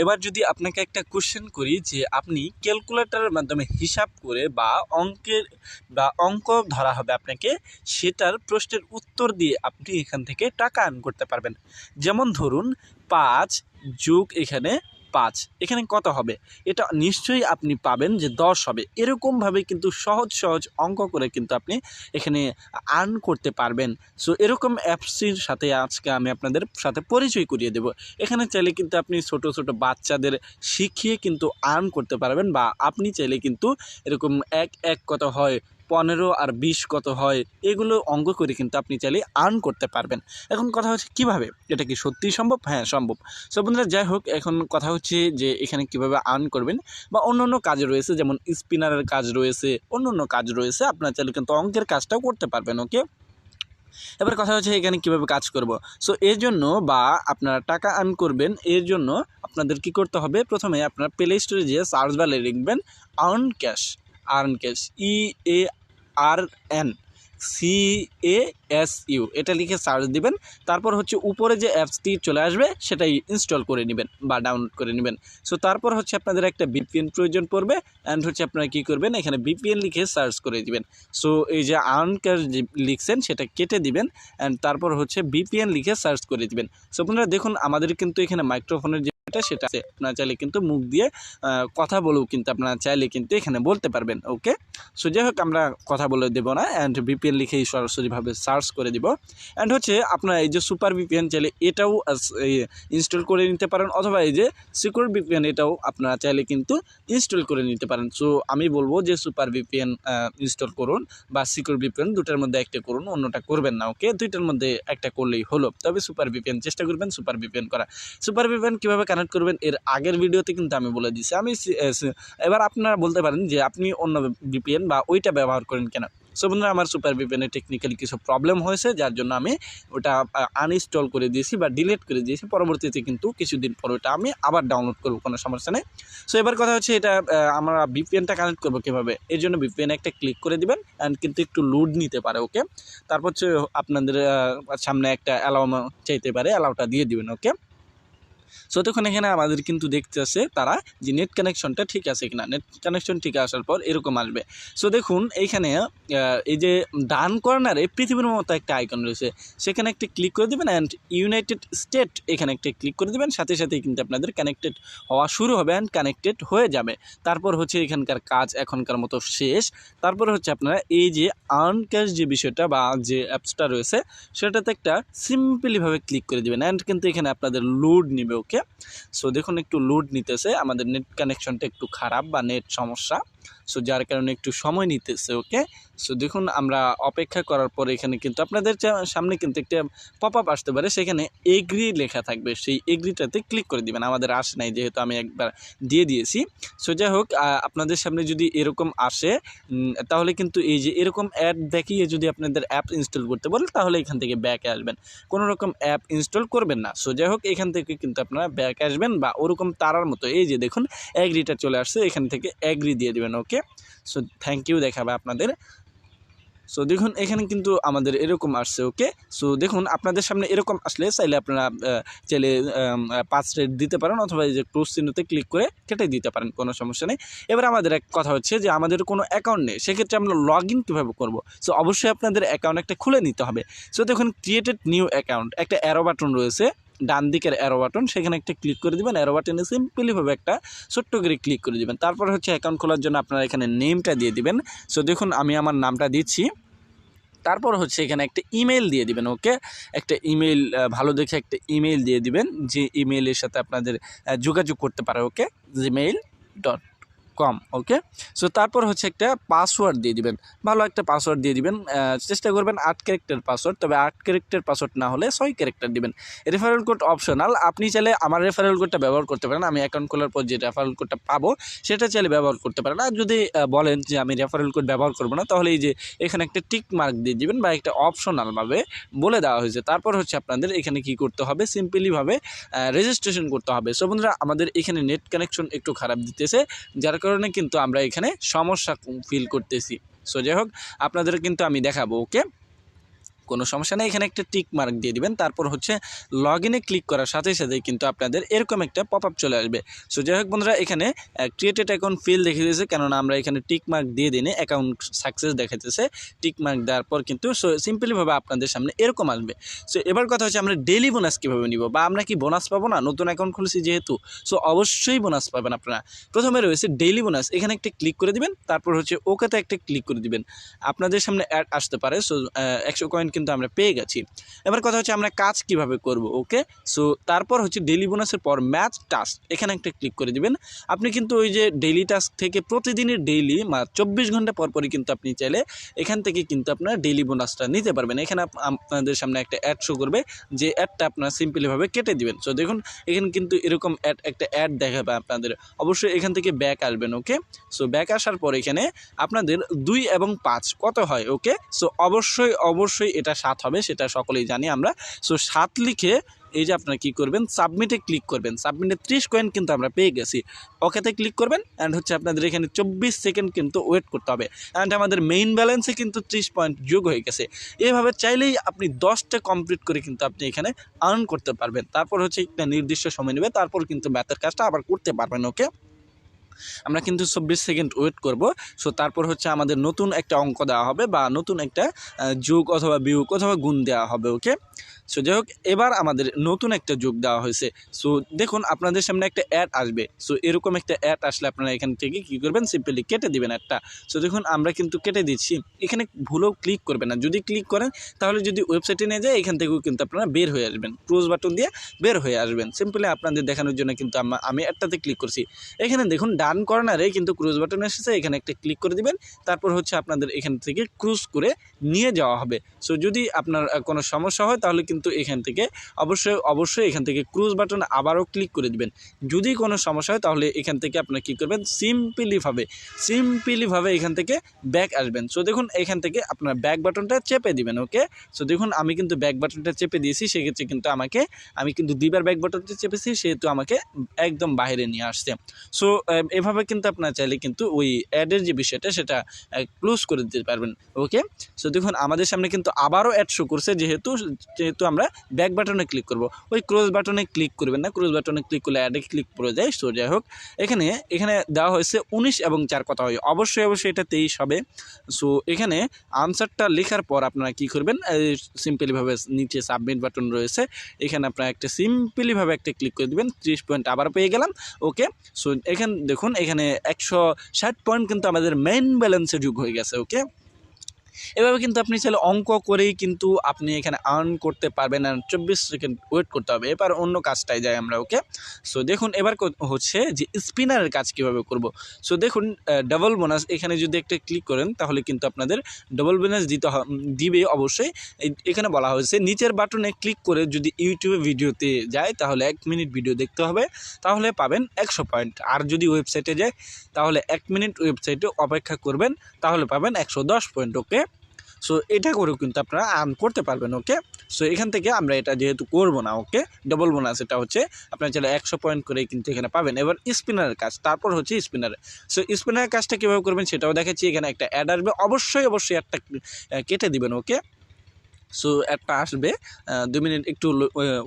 এবার যদি আপনাকে একটা কোশ্চেন করি যে আপনি ক্যালকুলেটরের মাধ্যমে হিসাব করে বা অঙ্ক ধরা হবে আপনাকে, সেটার প্রশ্নের উত্তর দিয়ে আপনি এখান থেকে টাকা আর্ন করতে পারবেন। যেমন ধরুন 5 যোগ এখানে 5 এখানে কত হবে, এটা নিশ্চয়ই আপনি পাবেন যে 10 হবে। এরকমভাবে কিন্তু সহজ সহজ অঙ্ক করে কিন্তু আপনি এখানে আর্ন করতে পারবেন। সো এরকম অ্যাপসটির সাথে আজকে আমি আপনাদের সাথে পরিচয় করিয়ে দেব। এখানে চাইলে কিন্তু আপনি ছোট ছোট বাচ্চাদের শিখিয়ে কিন্তু আর্ন করতে পারবেন, বা আপনি চাইলে কিন্তু এরকম এক কত হয়, 15 আর 20 কত হয়, এগুলো অঙ্ক করে কিন্তু আপনি চাইলে আর্ন করতে পারবেন। এখন কথা হচ্ছে কিভাবে, এটা কি সত্যিই সম্ভব? হ্যাঁ সম্ভব। সো বন্ধুরা যাই হোক, এখন কথা হচ্ছে যে এখানে কিভাবে আর্ন করবেন, বা অন্য কাজ রয়েছে, যেমন স্পিনারের কাজ রয়েছে, অন্য কাজ রয়েছে, আপনার চাইলে কিন্তু অঙ্কের কাজটাও করতে পারবেন। ওকে, এবার কথা হচ্ছে এখানে কিভাবে কাজ করব। সো এর জন্য বা আপনারা টাকা আর্ন করবেন, এর জন্য আপনাদের কি করতে হবে, প্রথমে আপনার প্লে স্টোরে যেয়ে সার্চ বারে লিখবেন আর্ন ক্যাশ, EARNCASU, এটা লিখে সার্চ দিবেন। তারপর হচ্ছে উপরে যে অ্যাপসটি চলে আসবে সেটাই ইনস্টল করে নেবেন বা ডাউনলোড করে নেবেন। সো তারপর হচ্ছে আপনাদের একটা VPN প্রয়োজন পড়বে, অ্যান্ড হচ্ছে আপনারা কী করবেন, এখানে VPN লিখে সার্চ করে দিবেন। সো এই যে আর্ন ক্যাশ যে লিখছেন সেটা কেটে দিবেন, অ্যান্ড তারপর হচ্ছে VPN লিখে সার্চ করে দিবেন। সো আপনারা দেখুন আমাদের কিন্তু এখানে মাইক্রোফোনের সেটা আছে, আপনারা চাইলে কিন্তু মুখ দিয়ে কথা বলেও কিন্তু আপনারা চাইলে কিন্তু এখানে বলতে পারবেন। ওকে, সো যাই হোক আমরা কথা বলে দেবো না, অ্যান্ড VPN লিখেই সরাসরিভাবে সার্চ করে দিব। অ্যান্ড হচ্ছে আপনারা এই যে সুপার VPN চাইলে এটাও ইনস্টল করে নিতে পারেন, অথবা এই যে সিকিউর VPN এটাও আপনারা চাইলে কিন্তু ইনস্টল করে নিতে পারেন। সো আমি বলবো যে সুপার VPN ইনস্টল করুন, বা সিকিউর VPN, দুটার মধ্যে একটা করুন, অন্যটা করবেন না। ওকে, দুইটার মধ্যে একটা করলেই হলো, তবে সুপার VPN চেষ্টা করবেন সুপার VPN করা। সুপার VPN কীভাবে কানেক্ট করবেন এর আগের ভিডিওতে কিন্তু আমি বলে দিয়েছি। এবার আপনারা বলতে পারেন যে আপনি অন্য VPN বা ওইটা ব্যবহার করেন কেন। সো বন্ধুরা আমার সুপার VPN-এ টেকনিক্যালি কিছু প্রবলেম হয়েছে, যার জন্য আমি ওটা আনইনস্টল করে দিয়েছি বা ডিলিট করে দিয়েছি। পরবর্তীতে কিন্তু কিছুদিন পর ওটা আমি আবার ডাউনলোড করবো, কোনো সমস্যা নেই। সো এবার কথা হচ্ছে এটা আমরা VPN-টা কানেক্ট করবো কীভাবে, এর জন্য VPN একটা ক্লিক করে দিবেন, অ্যান্ড কিন্তু একটু লোড নিতে পারে। ওকে, তারপর হচ্ছে আপনাদের সামনে একটা অ্যালাউ চাইতে পারে, অ্যালাউটা দিয়ে দিবেন। ওকে, সো তখন এখানে আমাদের কিন্তু দেখতে আছে তারা যে নেট কানেকশনটা ঠিক আছে কিনা। নেট কানেকশন ঠিক আসার পর এরকম আসবে। সো দেখুন এইখানে এই যে ডান কর্নারে পৃথিবীর মতো একটা আইকন রয়েছে, সেখানে একটা ক্লিক করে দেবেন, অ্যান্ড ইউনাইটেড স্টেট এখানে একটা ক্লিক করে দেবেন। সাথে সাথেই কিন্তু আপনাদের কানেক্টেড হওয়া শুরু হবে, অ্যান্ড কানেক্টেড হয়ে যাবে। তারপর হচ্ছে এখানকার কাজ এখনকার মতো শেষ। তারপর হচ্ছে আপনারা এই যে আর্ন ক্যাশ যে বিষয়টা বা যে অ্যাপসটা রয়েছে সেটাতে একটা সিম্পলিভাবে ক্লিক করে দেবেন, অ্যান্ড কিন্তু এখানে আপনাদের লোড নেবে। ওকে, সো দেখুন একটু লোড নিতেছে, আমাদের নেট কানেকশনটা একটু খারাপ বা নেট সমস্যা, সো যার কারণে একটু সময় নিতেছে। ওকে, সো দেখুন আমরা অপেক্ষা করার পরে এখানে কিন্তু আপনাদের সামনে কিন্তু একটা পপ আপ আসতে পারে, সেখানে এগ্রি লেখা থাকবে, সেই এগ্রিটাতে ক্লিক করে দিবেন। আমাদের আসে নাই যেহেতু আমি একবার দিয়ে দিয়েছি। সো যাই হোক আপনাদের সামনে যদি এরকম আসে তাহলে কিন্তু এই যে এরকম অ্যাড দেখিয়ে যদি আপনাদের অ্যাপ ইনস্টল করতে বলে তাহলে এখান থেকে ব্যাকে আসবেন, কোনো রকম অ্যাপ ইনস্টল করবেন না। সো যাই হোক এখান থেকে কিন্তু আপনারা ব্যাক আসবেন, বা ওরকম তারার মতো এই যে দেখুন অ্যাগ্রিটা চলে আসছে, এখান থেকে অ্যাগ্রি দিয়ে দেবেন। ওকে, সো থ্যাংক ইউ দেখাবে আপনাদের। সো দেখুন এখানে কিন্তু আমাদের এরকম আসছে। ওকে, সো দেখুন আপনাদের সামনে এরকম আসলে চাইলে আপনারা চাইলে 5 রেট দিতে পারেন, অথবা এই যে ক্লোজ চিহ্নতে ক্লিক করে কেটে দিতে পারেন, কোনো সমস্যা নেই। এবার আমাদের এক কথা হচ্ছে যে আমাদের কোনো অ্যাকাউন্ট নেই, সেক্ষেত্রে আমরা লগ ইন কীভাবে করবো। সো অবশ্যই আপনাদের অ্যাকাউন্ট একটা খুলে নিতে হবে। সো দেখুন ক্রিয়েটেড নিউ অ্যাকাউন্ট একটা অ্যারো বাটন রয়েছে, ডান দিকের অ্যারো বাটন, সেখানে একটা ক্লিক করে দেবেন। অ্যারো বাটনে সিম্পলিভাবে একটা ছোট্ট করে ক্লিক করে দেবেন। তারপর হচ্ছে অ্যাকাউন্ট খোলার জন্য আপনারা এখানে নেমটা দিয়ে দিবেন। সো দেখুন আমি আমার নামটা দিচ্ছি, তারপর হচ্ছে এখানে একটা ইমেল দিয়ে দিবেন। ওকে, একটা ইমেল ভালো দেখে একটা ইমেল দিয়ে দিবেন, যে ইমেলের সাথে আপনাদের যোগাযোগ করতে পারে। ওকে, gmail.com। ওকে, সো তারপর হচ্ছে একটা পাসওয়ার্ড দিয়ে দিবেন, ভালো একটা পাসওয়ার্ড দিয়ে দিবেন। চেষ্টা করবেন 8 ক্যারেক্টার পাসওয়ার্ড, তবে 8 ক্যারেক্টার পাসওয়ার্ড না হলে 6 ক্যারেক্টার দিবেন। রেফারেল কোড অপশনাল, আপনি চাইলে আমার রেফারেল কোডটা ব্যবহার করতে পারেন, আমি অ্যাকাউন্ট খোলার পর যে রেফারেল কোডটা পাবো সেটা চাইলে ব্যবহার করতে পারেন। আর যদি বলেন যে আমি রেফারেল কোড ব্যবহার করবো না, তাহলে এই যে এখানে একটা টিক মার্ক দিয়ে দিবেন, বা একটা অপশনালভাবে বলে দেওয়া হয়েছে। তারপর হচ্ছে আপনাদের এখানে কি করতে হবে, সিম্পলিভাবে রেজিস্ট্রেশন করতে হবে। সো বন্ধুরা আমাদের এখানে নেট কানেকশন একটু খারাপ দিতেছে, যার কারণে কিন্তু আমরা এখানে সমস্যা ফিল করতেছি। সো যাই হোক আপনাদের কিন্তু আমি দেখাবো। ওকে, কোনো সমস্যা নেই, এখানে একটা টিক মার্ক দিয়ে দিবেন। তারপর হচ্ছে লগ ইনে ক্লিক করার সাথে সাথে কিন্তু আপনাদের এরকম একটা পপ আপ চলে আসবে। সো যাই হোক বন্ধুরা, এখানে ক্রিয়েটেড অ্যাকাউন্ট ফিল দেখে দিয়েছে, কেননা আমরা এখানে টিক মার্ক দিয়ে দিনে অ্যাকাউন্ট সাকসেস দেখাতেছে। টিক মার্ক দেওয়ার পর কিন্তু সো সিম্পলিভাবে আপনাদের সামনে এরকম আসবে। সো এবার কথা হচ্ছে আমরা ডেইলি বোনাস কীভাবে নিব, বা আমরা কি বোনাস পাবো না? নতুন অ্যাকাউন্ট খুলেছি যেহেতু, সো অবশ্যই বোনাস পাবেন আপনারা। প্রথমে রয়েছে ডেইলি বোনাস, এখানে একটা ক্লিক করে দিবেন। তারপর হচ্ছে ওকেতে একটা ক্লিক করে দিবেন। আপনাদের সামনে অ্যাড আসতে পারে। সো 100 কয়েন কিন্তু আমরা পেয়ে গেছি। এবার কথা হচ্ছে আমরা কাজ কিভাবে করব। ওকে, সো তারপর হচ্ছে ডেইলি বোনাসের পর ম্যাচ টাস্ক, এখানে একটা ক্লিক করে দিবেন। আপনি কিন্তু ওই যে ডেইলি টাস্ক থেকে প্রতিদিনের ডেইলি 24 ঘন্টা পরপরই কিন্তু আপনি চাইলে এখান থেকে কিন্তু আপনার ডেইলি বোনাসটা নিতে পারবেন। এখানে আপনাদের সামনে একটা অ্যাড শো করবে, যে অ্যাডটা আপনার সিম্পলিভাবে কেটে দিবেন। সো দেখুন এখানে কিন্তু এরকম একটা অ্যাড দেখাবে আপনাদের। অবশ্যই এখান থেকে ব্যাক আসবেন। ওকে, সো ব্যাক আসার পর এখানে আপনাদের 2 এবং 5 কত হয়। ওকে, সো অবশ্যই এটা 7 হবে, সেটা সকলেই জানি আমরা। সো 7 লিখে এই যে আপনারা কী করবেন, সাবমিটে ক্লিক করবেন। সাবমিটে 30 কয়েন কিন্তু আমরা পেয়ে গেছি। ওকেতে ক্লিক করবেন অ্যান্ড হচ্ছে আপনাদের এখানে 24 সেকেন্ড কিন্তু ওয়েট করতে হবে। অ্যান্ড আমাদের মেইন ব্যালেন্সে কিন্তু 30 পয়েন্ট যোগ হয়ে গেছে। এভাবে চাইলেই আপনি 10টা কমপ্লিট করে কিন্তু আপনি এখানে আর্ন করতে পারবেন। তারপর হচ্ছে একটা নির্দিষ্ট সময় নেবে, তারপর কিন্তু ম্যাথের কাজটা আবার করতে পারবেন। ওকে, আমরা কিন্তু 24 সেকেন্ড ওয়েট করব। সো তারপর হচ্ছে আমাদের নতুন একটা অঙ্ক দেওয়া হবে, বা নতুন একটা যোগ অথবা বিয়োগ অথবা গুণ দেওয়া হবে। ওকে, সো যাই হোক, এবার আমাদের নতুন একটা যোগ দেওয়া হয়েছে। সো দেখুন আপনাদের সামনে একটা অ্যাড আসবে। সো এরকম একটা অ্যাড আসলে আপনারা এখান থেকে কী করবেন, সিম্পলি কেটে দিবেন অ্যাডটা। সো দেখুন আমরা কিন্তু কেটে দিচ্ছি। এখানে ভুলেও ক্লিক করবেন না। যদি ক্লিক করেন তাহলে যদি ওয়েবসাইটে নিয়ে যায়, এখান থেকেও কিন্তু আপনারা বের হয়ে আসবেন। ক্লোজ বাটন দিয়ে বের হয়ে আসবেন। সিম্পলি আপনাদের দেখানোর জন্য কিন্তু আমি অ্যাডটাতে ক্লিক করছি। এখানে দেখুন ডান কর্নারে কিন্তু ক্রুজ বাটন এসেছে, এখানে একটা ক্লিক করে দিবেন। তারপর হচ্ছে আপনাদের এখান থেকে ক্রুজ করে নিয়ে যাওয়া হবে। সো যদি আপনার কোনো সমস্যা হয় তাহলে কিন্তু এখান থেকে অবশ্যই এখান থেকে ক্রুজ বাটন আবারও ক্লিক করে দিবেন। যদি কোনো সমস্যা হয় তাহলে এখান থেকে আপনারা কী করবেন, সিম্পলিভাবে এখান থেকে ব্যাক আসবেন। সো দেখুন এখান থেকে আপনার ব্যাক বাটনটা চেপে দিবেন। ওকে, সো দেখুন আমি কিন্তু ব্যাক বাটনটা চেপে দিয়েছি, সেক্ষেত্রে কিন্তু আমি কিন্তু দুইবার ব্যাক বাটনটা চেপেছি, সেহেতু আমাকে একদম বাইরে নিয়ে আসছে। সো এভাবে কিন্তু আপনারা চাইলে কিন্তু ওই অ্যাডের যে বিষয়টা সেটা ক্লোজ করে দিতে পারবেন। ওকে, সো দেখুন আমাদের সামনে কিন্তু আবারও অ্যাড শো করছে, যেহেতু আমরা ব্যাক বাটনে ক্লিক করব। ওই ক্লোজ বাটনে ক্লিক করবেন না, ক্লোজ বাটনে ক্লিক করলে অ্যাডে ক্লিক করে যায়। সো যাই হোক, এখানে দেওয়া হয়েছে 19 এবং 4 কত হয়, অবশ্যই এটা 23 হবে। সো এখানে আনসারটা লেখার পর আপনারা কী করবেন, সিম্পলিভাবে নিচে সাবমিট বাটন রয়েছে, এখানে আপনারা সিম্পলিভাবে একটা ক্লিক করে দেবেন। 30 পয়েন্ট আবার পেয়ে গেলাম। ওকে, সো দেখুন এখানে 160 পয়েন্ট কিন্তু আমাদের মেইন ব্যালেন্সে যোগ হয়ে গেছে। ওকে, এভাবে কিন্তু আপনি চাইলে অঙ্ক করেই কিন্তু আপনি এখানে আর্ন করতে পারবেন। আর 24 সেকেন্ড ওয়েট করতে হবে। এবার অন্য কাজটায় যাই আমরা। ওকে, সো দেখুন এবার হচ্ছে যে স্পিনারের কাজ কীভাবে করব। সো দেখুন ডাবল বোনাস, এখানে যদি একটা ক্লিক করেন তাহলে কিন্তু আপনাদের ডাবল বোনাস দিবে অবশ্যই। এখানে বলা হয়েছে নিচের বাটনে ক্লিক করে যদি ইউটিউবে ভিডিওতে যায় তাহলে 1 মিনিট ভিডিও দেখতে হবে, তাহলে পাবেন 100 পয়েন্ট। আর যদি ওয়েবসাইটে যায় তাহলে 1 মিনিট ওয়েবসাইটে অপেক্ষা করবেন, তাহলে পাবেন 110 পয়েন্ট। ওকে, সো এটা করেও কিন্তু আপনারা আর্ন করতে পারবেন। ওকে, সো এখান থেকে আমরা এটা যেহেতু করবো না, ওকে, ডাবল বোনাস এটা হচ্ছে আপনারা চাইলে 100 পয়েন্ট করে কিন্তু এখানে পাবেন। এবার স্পিনারের কাজ, তারপর হচ্ছে স্পিনার। সো স্পিনারের কাজটা কীভাবে করবেন সেটাও দেখাচ্ছি। এখানে একটা অ্যাড আসবে, অবশ্যই একটা কেটে দিবেন। ওকে, সো একটা আসবে, 2 মিনিট একটু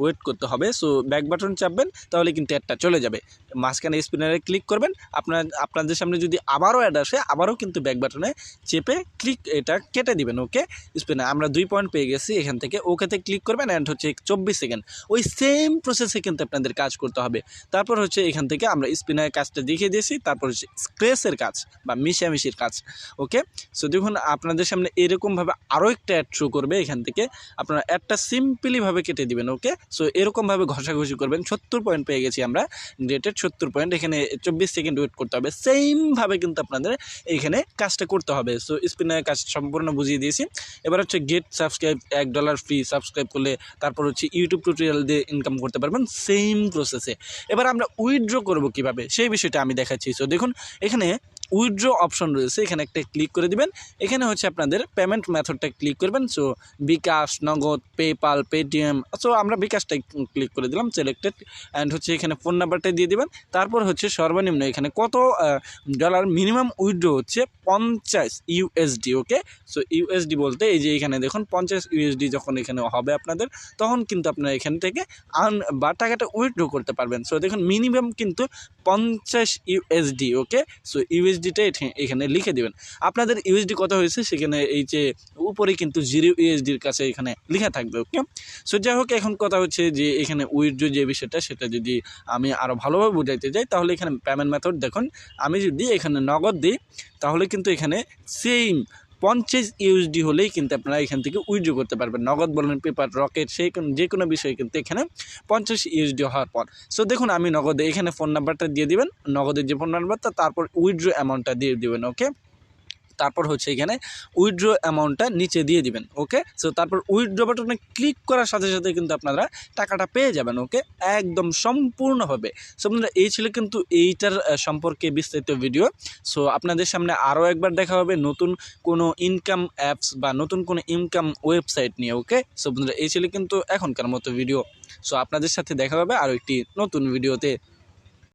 ওয়েট করতে হবে। সো ব্যাক বাটন চাপবেন, তাহলে কিন্তু একটা চলে যাবে। মাঝখানে স্পিনারে ক্লিক করবেন। আপনাদের সামনে যদি আবারও অ্যাড আসে, আবারও কিন্তু ব্যাক বাটনে চেপে এটা কেটে দিবেন। ওকে, স্পিনার আমরা 2 পয়েন্ট পেয়ে গেছি এখান থেকে। ওকেতে ক্লিক করবেন অ্যান্ড হচ্ছে 24 সেকেন্ড ওই সেম প্রসেসে কিন্তু আপনাদের কাজ করতে হবে। তারপর হচ্ছে এখান থেকে আমরা স্পিনারের কাজটা দেখিয়ে দিয়েছি। তারপর হচ্ছে স্ক্রেচের কাজ বা মিশামিশির কাজ। ওকে, সো দেখুন আপনাদের সামনে এরকমভাবে আরও একটা অ্যাড শো করবে, এখান থেকে আপনারা একটা সিম্পলিভাবে কেটে দিবেন। ওকে, সো এরকমভাবে ঘষাঘষি করবেন। 70 পয়েন্ট পেয়ে গেছি আমরা, রেটেড 70 পয়েন্ট। এখানে 24 সেকেন্ড ওয়েট করতে হবে। সেমভাবে কিন্তু আপনাদের এখানে কাজটা করতে হবে। সো স্পিনারের কাজ সম্পূর্ণ বুঝিয়ে দিয়েছি। এবার হচ্ছে গেট সাবস্ক্রাইব, $1 ফ্রি সাবস্ক্রাইব করলে তারপর হচ্ছে ইউটিউব টিউটোরিয়াল দিয়ে ইনকাম করতে পারবেন সেম প্রসেসে। এবার আমরা উইথড্র করব কীভাবে সেই বিষয়টা আমি দেখাচ্ছি। সো দেখুন এখানে উইথড্র অপশন রয়েছে, এখানে একটা ক্লিক করে দিবেন। এখানে হচ্ছে আপনাদের পেমেন্ট মেথডটা ক্লিক করবেন। সো বিকাশ, নগদ, পেপাল, পেটিএম। সো আমরা বিকাশটাই ক্লিক করে দিলাম, সিলেক্টেড। অ্যান্ড হচ্ছে এখানে ফোন নাম্বারটা দিয়ে দিবেন। তারপর হচ্ছে সর্বনিম্ন এখানে কত ডলার মিনিমাম উইথড্র হচ্ছে 50 ইউএসডি। ওকে, সো ইউএসডি বলতে এই যে এখানে দেখুন 50 ইউএসডি যখন এখানে হবে আপনাদের, তখন কিন্তু আপনারা এখান থেকে বা টাকাটা উইথড্র করতে পারবেন। সো দেখুন মিনিমাম কিন্তু 50 ইউএসডি। ওকে, সো ইউএসডিটা এখানে লিখে দিবেন। আপনাদের ইউএসডি কত হয়েছে সেখানে এই যে উপরে কিন্তু 0 ইউএসডির কাছে এখানে লেখা থাকবে। ওকে, সো যাই হোক, এখন কথা হচ্ছে যে এখানে উইথড্র যে বিষয়টা সেটা যদি আমি আরও ভালোভাবে বুঝাইতে যাই, তাহলে এখানে পেমেন্ট মেথড দেখুন, আমি যদি এখানে নগদ দিই তাহলে কিন্তু এখানে সেম 50 ইউএসডি হলেই কিন্তু আপনারা এখান থেকে উইথড্র করতে পারবেন। নগদ বলেন, পেপার, রকেট, যে কোনো বিষয়ে কিন্তু এখানে 50 ইউএসডি হওয়ার পর। সো দেখুন আমি নগদে এখানে ফোন নাম্বারটা দিয়ে দিবেন, নগদের যে ফোন নাম্বারটা, তারপর উইথড্র অ্যামাউন্টটা দিয়ে দিবেন। ওকে, তারপর হচ্ছে এখানে উইথড্র অ্যামাউন্টটা নিচে দিয়ে দিবেন। ওকে, সো তারপর উইথড্র বাটনে ক্লিক করার সাথে সাথে কিন্তু আপনারা টাকাটা পেয়ে যাবেন। ওকে, একদম সম্পূর্ণভাবে। সো আপনারা এই ছিল কিন্তু এইটার সম্পর্কে বিস্তারিত ভিডিও। সো আপনাদের সামনে আরও একবার দেখা হবে নতুন কোনো ইনকাম অ্যাপস বা নতুন কোনো ইনকাম ওয়েবসাইট নিয়ে। ওকে, সো আপনারা এই ছিল কিন্তু এখনকার মতো ভিডিও। সো আপনাদের সাথে দেখা হবে আরও একটি নতুন ভিডিওতে।